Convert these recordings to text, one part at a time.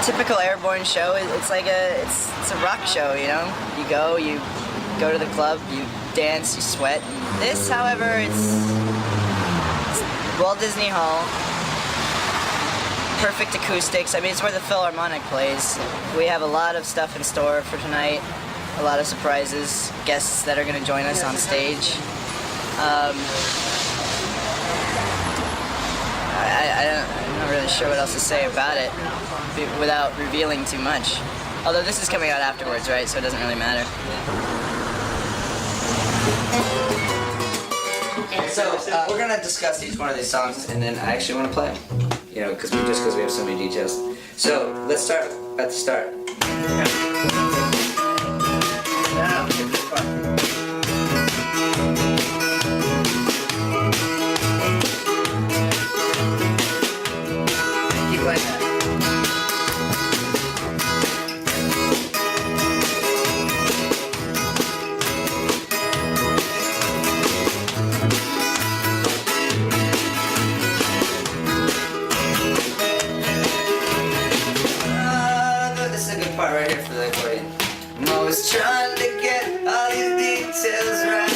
typical Airborne show, it's like it's a rock show, you know? You go to the club, you dance, you sweat. This, however, it's Walt Disney Hall. Perfect acoustics. I mean, it's where the Philharmonic plays. We have a lot of stuff in store for tonight. A lot of surprises, guests that are going to join us on stage. I'm not really sure what else to say about it without revealing too much. Although this is coming out afterwards, right? So it doesn't really matter. So we're gonna discuss each one of these songs, and then I actually want to play them. You know, because we have so many details. So let's start at the start. Keep playing that. Part right here for the accordion. I'm always trying to get all these details right.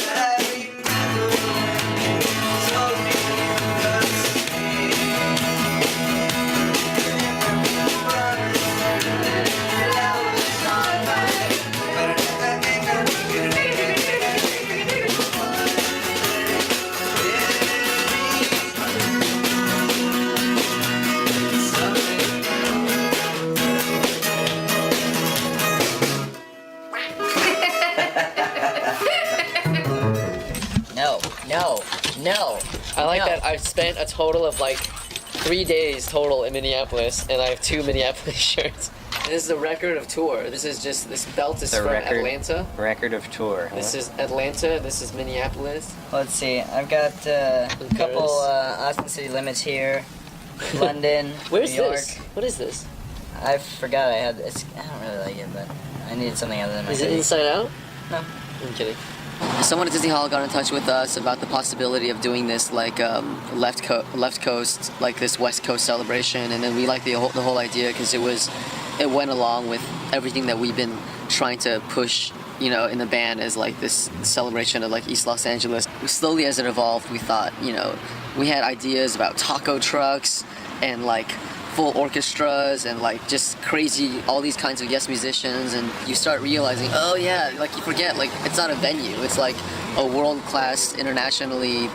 No. I like that I've spent a total of like 3 days total in Minneapolis, and I have 2 Minneapolis shirts. And this is a record of tour. This belt is from Atlanta. Record of tour. This is Atlanta. This is Minneapolis. Let's see. I've got a couple Austin City Limits here. London. Where's New York. this? What is this? I forgot I had this. I don't really like it, but I needed something other than my Is it hoodie. Inside Out? No. I'm kidding. Someone at Disney Hall got in touch with us about the possibility of doing this like left coast, like this West Coast celebration, and then we liked the whole idea because it went along with everything that we've been trying to push, you know, in the band as like this celebration of like East Los Angeles. Slowly as it evolved, we thought, you know, we had ideas about taco trucks and like full orchestras and like just crazy, all these kinds of guest musicians, and you start realizing, oh yeah, like you forget, like it's not a venue, it's like a world-class, internationally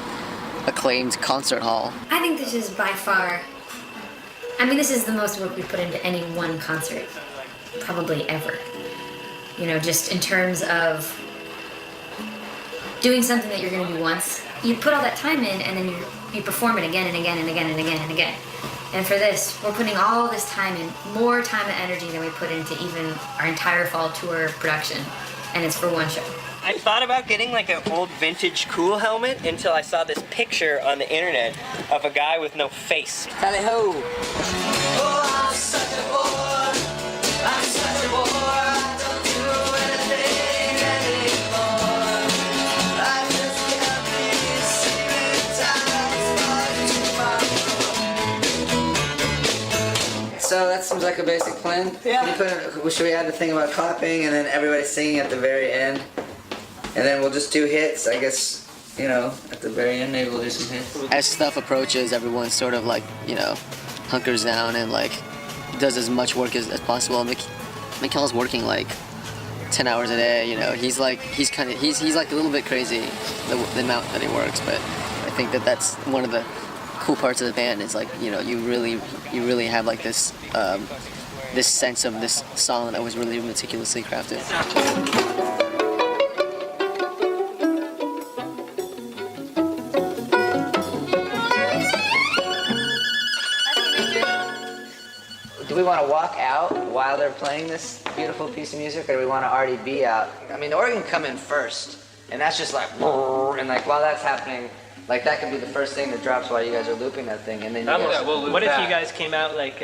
acclaimed concert hall. I think this is by far, I mean, this is the most work we've put into any one concert, probably ever. You know, just in terms of doing something that you're gonna do once, you put all that time in and then you perform it again and again and again and again and again. And for this, we're putting all this time in, more time and energy than we put into even our entire fall tour production, and it's for one show. I thought about getting like an old vintage cool helmet until I saw this picture on the internet of a guy with no face. Tally ho! Oh, I'm such a bore. I'm such a bore. I don't do anything anymore. I just can't be saving time. So that seems like a basic plan. Yeah. Should we add the thing about clapping and then everybody singing at the very end? And then we'll just do hits, I guess, you know, at the very end maybe we'll do some hits. As stuff approaches, everyone sort of like, you know, hunkers down and like does as much work as possible. Mikkel's working like 10 hours a day, you know. He's like a little bit crazy, the amount that he works, but I think that's one of the cool parts of the band is like, you know, you really have like this this sense of this song that was really meticulously crafted. Do we want to walk out while they're playing this beautiful piece of music, or do we want to already be out? I mean, the organ can come in first, and that's just like, and like while that's happening, like that could be the first thing that drops while you guys are looping that thing, and then you guys What if you guys came out like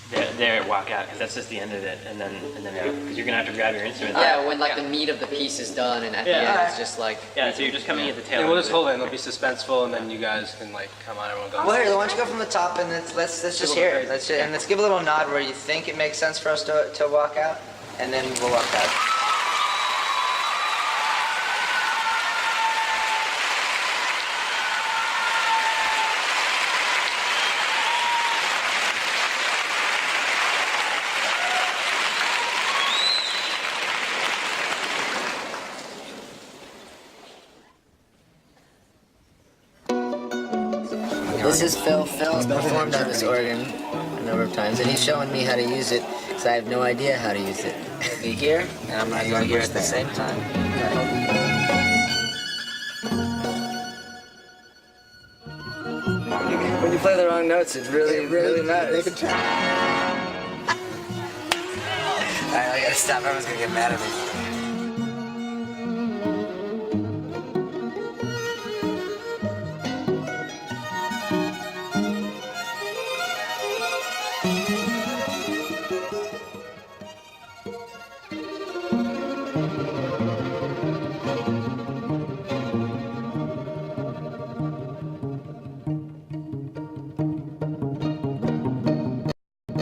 there walk out, because that's just the end of it, and then because you're gonna have to grab your instrument. Yeah, when like the meat of the piece is done, and at the Yeah. end it's just like. Yeah, so you're just coming at the tail. And we'll just end of hold it, and it'll be suspenseful, and then you guys can like come on, everyone goes. Well, here, why don't you go from the top and let's just hear it. Let's give a little nod where you think it makes sense for us to walk out, and then we'll walk out. This is Phil. Phil's performed on this organ a number of times, and he's showing me how to use it, because I have no idea how to use it. Be here, and I'm going to hear at the same time. When you play the wrong notes, it really matters. Alright, I gotta stop. Everyone's gonna get mad at me.